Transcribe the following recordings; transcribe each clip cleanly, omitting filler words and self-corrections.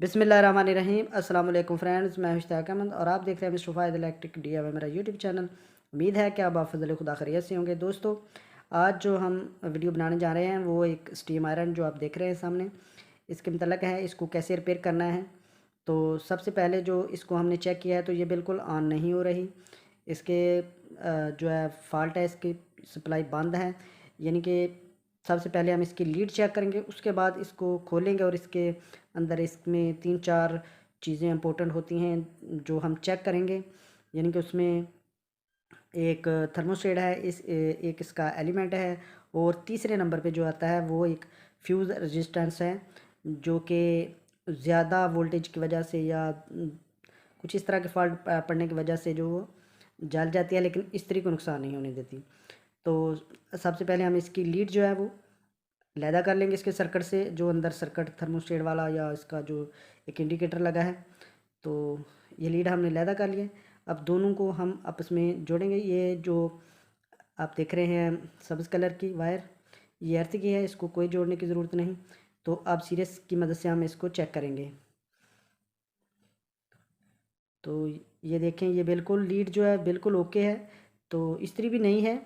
बिस्मिल्लाहिर्रहमानिर्रहीम। अस्सलाम वालेकुम फ्रेंड्स, मैं मुश्ताक अहमद और आप देख रहे हैं मिस्टर फ़ायद इलेक्ट्रिक DIY मेरा यूट्यूब चैनल। उम्मीद है कि आप फजल खुदा खैरियत से होंगे। दोस्तों, आज जो हम वीडियो बनाने जा रहे हैं वो एक स्टीम आयरन जो आप देख रहे हैं सामने, इसके मतलब है इसको कैसे रिपेयर करना है। तो सबसे पहले जो इसको हमने चेक किया है तो ये बिल्कुल ऑन नहीं हो रही। इसके जो है फॉल्ट है, इसकी सप्लाई बंद है। यानी कि सबसे पहले हम इसकी लीड चेक करेंगे, उसके बाद इसको खोलेंगे और इसके अंदर इसमें 3-4 चीज़ें इंपॉर्टेंट होती हैं जो हम चेक करेंगे। यानी कि उसमें एक थर्मोस्टेट है, एक इसका एलिमेंट है और तीसरे नंबर पे जो आता है वो एक फ्यूज़ रेजिस्टेंस है, जो कि ज़्यादा वोल्टेज की वजह से या कुछ इस तरह के फॉल्ट पड़ने की वजह से जो वो जल जाती है, लेकिन इस्त्री को नुकसान नहीं होने देती। तो सबसे पहले हम इसकी लीड जो है वो लैदा कर लेंगे इसके सर्किट से, जो अंदर सर्किट थर्मोस्टेट वाला या इसका जो एक इंडिकेटर लगा है। तो ये लीड हमने लैदा कर लिया। अब दोनों को हम आपस में जोड़ेंगे। ये जो आप देख रहे हैं सब्ज़ कलर की वायर, ये अर्थ की है, इसको कोई जोड़ने की ज़रूरत नहीं। तो अब सीरीज की मदद से हम इसको चेक करेंगे। तो ये देखें, ये बिल्कुल लीड जो है बिल्कुल ओके है, तो इस्त्री भी नहीं है।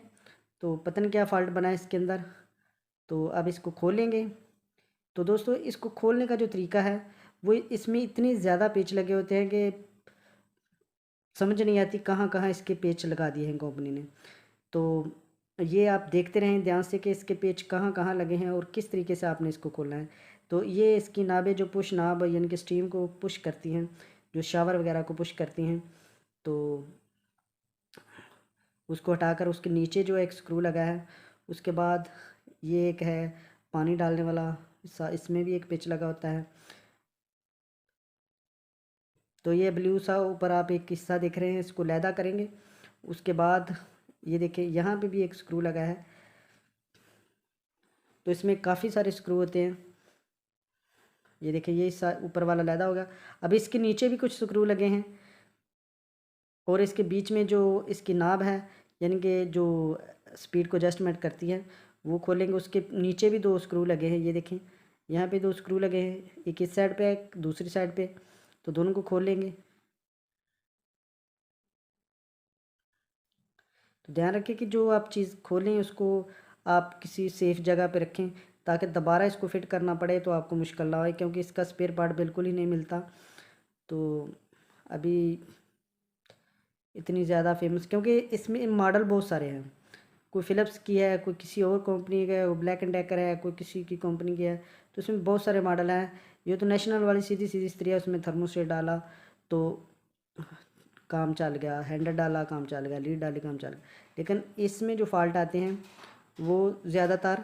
तो पता नहीं क्या फ़ॉल्ट बना है इसके अंदर। तो अब इसको खोलेंगे। तो दोस्तों, इसको खोलने का जो तरीका है वो, इसमें इतने ज़्यादा पेच लगे होते हैं कि समझ नहीं आती कहाँ कहाँ इसके पेच लगा दिए हैं कंपनी ने। तो ये आप देखते रहें ध्यान से कि इसके पेच कहाँ कहाँ लगे हैं और किस तरीके से आपने इसको खोलना है। तो ये इसकी नाभें जो पुश नाब यानी कि स्टीम को पुश करती हैं, जो शावर वगैरह को पुश करती हैं, तो उसको हटाकर उसके नीचे जो एक स्क्रू लगा है, उसके बाद ये एक है पानी डालने वाला, इसमें भी एक पेच लगा होता है। तो ये ब्लू सा ऊपर आप एक हिस्सा देख रहे हैं, इसको लैदा करेंगे। उसके बाद ये देखिए यहाँ पे भी एक स्क्रू लगा है। तो इसमें काफ़ी सारे स्क्रू होते हैं। ये देखिए, ये हिस्सा ऊपर वाला लैदा होगा। अब इसके नीचे भी कुछ स्क्रू लगे हैं और इसके बीच में जो इसकी नाब है, यानी कि जो स्पीड को एडजस्टमेंट करती है, वो खोलेंगे। उसके नीचे भी 2 स्क्रू लगे हैं, ये देखें यहाँ पे 2 स्क्रू लगे हैं, एक इस साइड पे एक दूसरी साइड पे। तो दोनों को खोल लेंगे। तो ध्यान रखें कि जो आप चीज़ खोलें उसको आप किसी सेफ़ जगह पे रखें, ताकि दोबारा इसको फिट करना पड़े तो आपको मुश्किल ना हो, क्योंकि इसका स्पेयर पार्ट बिल्कुल ही नहीं मिलता। तो अभी इतनी ज़्यादा फेमस, क्योंकि इसमें मॉडल बहुत सारे हैं। कोई फ़िलिप्स की है, कोई किसी और कंपनी का है, वो ब्लैक एंड डेकर है, कोई किसी की कंपनी की है। तो इसमें बहुत सारे मॉडल हैं। ये तो नेशनल वाली सीधी सीधी इस्त्री है, उसमें थर्मोस्टेट डाला तो काम चल गया, हैंडल डाला काम चल गया, लीड डाली काम चल गया। लेकिन इसमें जो फॉल्ट आते हैं वो ज़्यादातर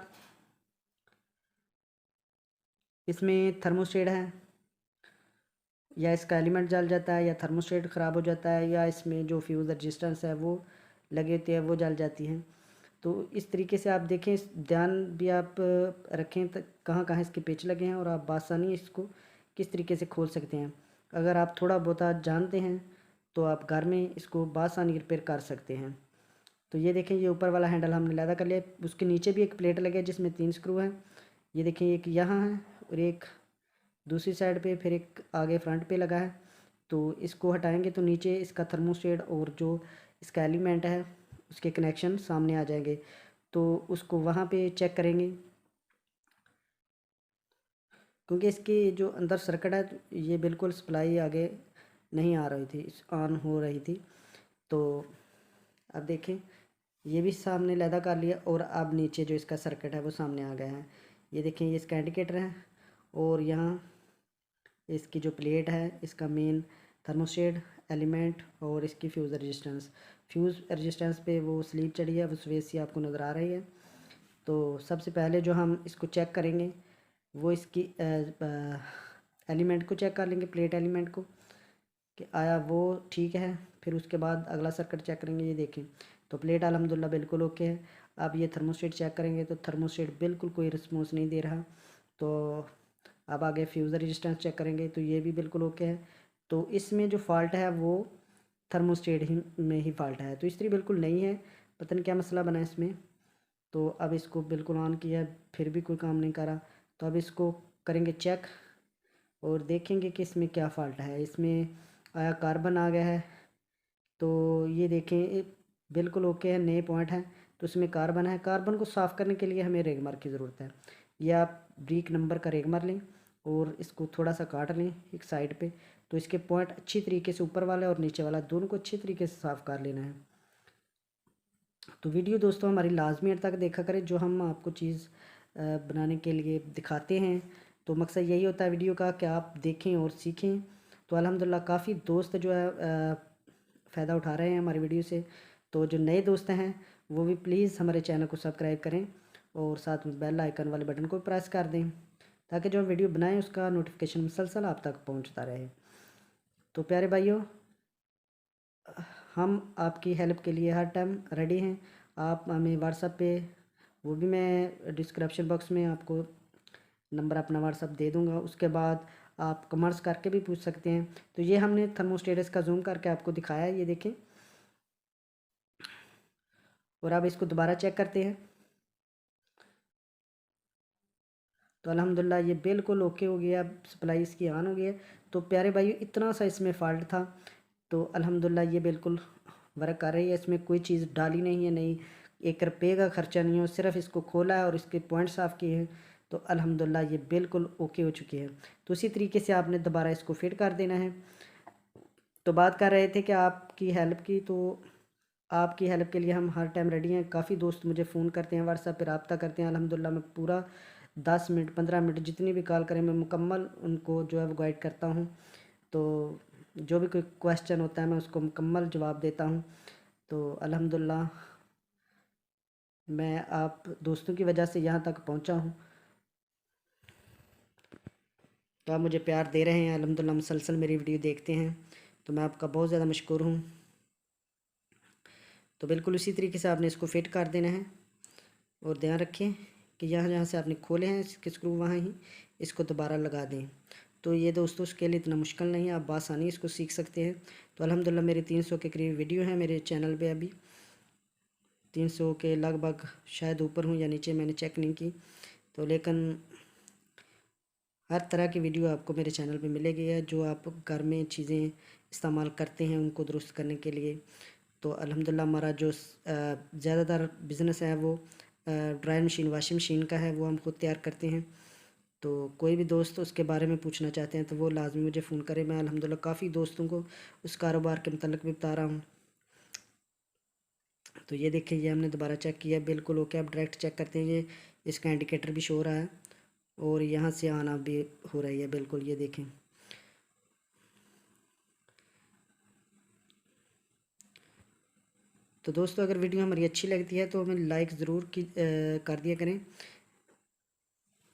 इसमें थर्मोस्टेट है, या इसका एलिमेंट जल जाता है, या थर्मोस्टेट ख़राब हो जाता है, या इसमें जो फ्यूज़ रजिस्टेंस है वो लगे होते हैं, वो जल जाती हैं। तो इस तरीके से आप देखें, ध्यान भी आप रखें कहाँ कहाँ इसके पेच लगे हैं, और आप बासानी इसको किस तरीके से खोल सकते हैं। अगर आप थोड़ा बहुत जानते हैं तो आप घर में इसको बासानी रिपेयर कर सकते हैं। तो ये देखें, ये ऊपर वाला हैंडल हमने लैदा कर लिया। उसके नीचे भी एक प्लेट लगे है जिसमें 3 स्क्रू हैं। ये देखें, एक यहाँ है और एक दूसरी साइड पे, फिर एक आगे फ्रंट पे लगा है। तो इसको हटाएंगे तो नीचे इसका थर्मोस्टेट और जो इसका एलिमेंट है उसके कनेक्शन सामने आ जाएंगे। तो उसको वहाँ पे चेक करेंगे, क्योंकि इसकी जो अंदर सर्किट है ये बिल्कुल सप्लाई आगे नहीं आ रही थी, ऑन हो रही थी। तो अब देखें, ये भी सामने लैदा कर लिया और अब नीचे जो इसका सर्किट है वो सामने आ गया है। ये देखें, ये इसका इंडिकेटर है और यहाँ इसकी जो प्लेट है, इसका मेन थर्मोस्टेट एलिमेंट और इसकी फ्यूज़ रजिस्टेंस पे वो स्लीप चढ़ी है, वो सफ़ेद सी आपको नज़र आ रही है। तो सबसे पहले जो हम इसको चेक करेंगे वो इसकी एलिमेंट को चेक कर लेंगे, प्लेट एलिमेंट को, कि आया वो ठीक है। फिर उसके बाद अगला सर्किट चेक करेंगे। ये देखें, तो प्लेट अल्हम्दुलिल्लाह बिल्कुल ओके है। अब ये थर्मोस्टेट चेक करेंगे तो थर्मोस्टेट बिल्कुल कोई रिस्पॉन्स नहीं दे रहा। तो अब आगे फ्यूज़ रेजिस्टेंस चेक करेंगे तो ये भी बिल्कुल ओके है। तो इसमें जो फॉल्ट है वो थर्मोस्टेट ही में ही फॉल्ट है, तो इस्त्री बिल्कुल नहीं है। पता नहीं क्या मसला बना है इसमें। तो अब इसको बिल्कुल ऑन किया, फिर भी कोई काम नहीं करा। तो अब इसको करेंगे चेक। और देखेंगे कि इसमें क्या फ़ाल्ट है। इसमें आया कार्बन आ गया है, तो ये देखें बिल्कुल ओके है, नए पॉइंट हैं। तो इसमें कार्बन है। कार्बन को साफ़ करने के लिए हमें रेगमार की ज़रूरत है। या आप ब्रीक नंबर का रेगमार लें और इसको थोड़ा सा काट लें एक साइड पे, तो इसके पॉइंट अच्छी तरीके से, ऊपर वाला और नीचे वाला दोनों को अच्छी तरीके से साफ़ कर लेना है। तो वीडियो दोस्तों हमारी लाजमी एंड तक देखा करें। जो हम आपको चीज़ बनाने के लिए दिखाते हैं, तो मकसद यही होता है वीडियो का कि आप देखें और सीखें। तो अल्हम्दुलिल्लाह काफ़ी दोस्त जो है फ़ायदा उठा रहे हैं हमारी वीडियो से। तो जो नए दोस्त हैं वो भी प्लीज़ हमारे चैनल को सब्सक्राइब करें और साथ में बेल आइकन वाले बटन को प्रेस कर दें, ताकि जो हम वीडियो बनाएं उसका नोटिफिकेशन मुसलसल आप तक पहुंचता रहे। तो प्यारे भाइयों, हम आपकी हेल्प के लिए हर टाइम रेडी हैं। आप हमें व्हाट्सएप पे, वो भी मैं डिस्क्रिप्शन बॉक्स में आपको नंबर अपना व्हाट्सएप दे दूंगा। उसके बाद आप कमेंट्स करके भी पूछ सकते हैं। तो ये हमने थर्मोस्टेट्स का जूम करके आपको दिखाया है, ये देखें। और अब इसको दोबारा चेक करते हैं। तो अल्हम्दुलिल्लाह ये बिल्कुल ओके हो गया, सप्लाई इसकी ऑन हो गई है। तो प्यारे भाई, इतना सा इसमें फ़ाल्ट था, तो अल्हम्दुलिल्लाह ये बिल्कुल वर्क कर रही है। इसमें कोई चीज़ डाली नहीं है, नहीं 1 रुपये का ख़र्चा नहीं हो, सिर्फ इसको खोला है और इसके पॉइंट साफ़ किए हैं। तो अल्हम्दुलिल्लाह ये बिल्कुल ओके हो चुकी है। तो इसी तरीके से आपने दोबारा इसको फिट कर देना है। तो बात कर रहे थे कि आपकी हेल्प की, तो आपकी हेल्प के लिए हम हर टाइम रेडी हैं। काफ़ी दोस्त मुझे फ़ोन करते हैं, व्हाट्सएप पे रब्ता करते हैं। अल्हम्दुलिल्लाह मैं पूरा 10 मिनट 15 मिनट जितनी भी कॉल करें, मैं मुकम्मल उनको जो है वो गाइड करता हूँ। तो जो भी कोई क्वेश्चन होता है मैं उसको मुकम्मल जवाब देता हूँ। तो अल्हम्दुलिल्लाह मैं आप दोस्तों की वजह से यहाँ तक पहुँचा हूँ। तो आप मुझे प्यार दे रहे हैं, अल्हम्दुलिल्लाह मुसलसल मेरी वीडियो देखते हैं, तो मैं आपका बहुत ज़्यादा मशकूर हूँ। तो बिल्कुल उसी तरीके से आपने इसको फिट कर देना है। और ध्यान रखें कि जहाँ जहाँ से आपने खोले हैं इसके स्क्रू, वहाँ ही इसको दोबारा लगा दें। तो ये दोस्तों उसके लिए इतना मुश्किल नहीं है, आप बासानी इसको सीख सकते हैं। तो अल्हम्दुलिल्लाह मेरे 300 के करीब वीडियो हैं मेरे चैनल पे, अभी 300 के लगभग शायद ऊपर हूँ या नीचे, मैंने चेक नहीं की। तो लेकिन हर तरह की वीडियो आपको मेरे चैनल पे मिलेगी है, जो आप घर में चीज़ें इस्तेमाल करते हैं उनको दुरुस्त करने के लिए। तो अल्हम्दुलिल्लाह हमारा जो ज़्यादातर बिज़नेस है वो ड्रायर मशीन, वॉशिंग मशीन का है, वो हम खुद तैयार करते हैं। तो कोई भी दोस्त उसके बारे में पूछना चाहते हैं तो वो लाजमी मुझे फ़ोन करें। मैं अल्हम्दुलिल्लाह काफ़ी दोस्तों को उस कारोबार के मतलब भी बता रहा हूँ। तो ये देखिए, ये हमने दोबारा चेक किया, बिल्कुल ओके। आप डायरेक्ट चेक करते हैं, ये इसका इंडिकेटर भी शो हो रहा है और यहाँ से आना भी हो रही है बिल्कुल, ये देखें। तो दोस्तों अगर वीडियो हमारी अच्छी लगती है तो हमें लाइक ज़रूर कर दिया करें,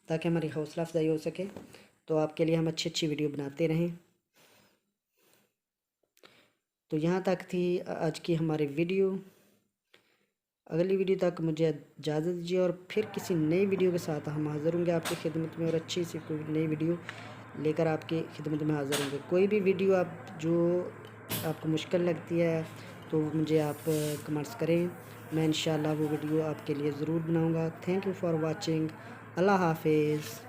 ताकि हमारी हौसला अफजाई हो सके। तो आपके लिए हम अच्छी अच्छी वीडियो बनाते रहें। तो यहाँ तक थी आज की हमारी वीडियो। अगली वीडियो तक मुझे इजाज़त दीजिए और फिर किसी नई वीडियो के साथ हम हाज़िर होंगे आपकी खिदमत में, और अच्छी सी कोई नई वीडियो लेकर आपकी खिदमत में हाज़िर होंगे। कोई भी वीडियो आप जो आपको मुश्किल लगती है तो मुझे आप कमेंट्स करें, मैं इंशाल्लाह वो वीडियो आपके लिए ज़रूर बनाऊँगा। Thank you for watching. अल्लाह हाफिज़।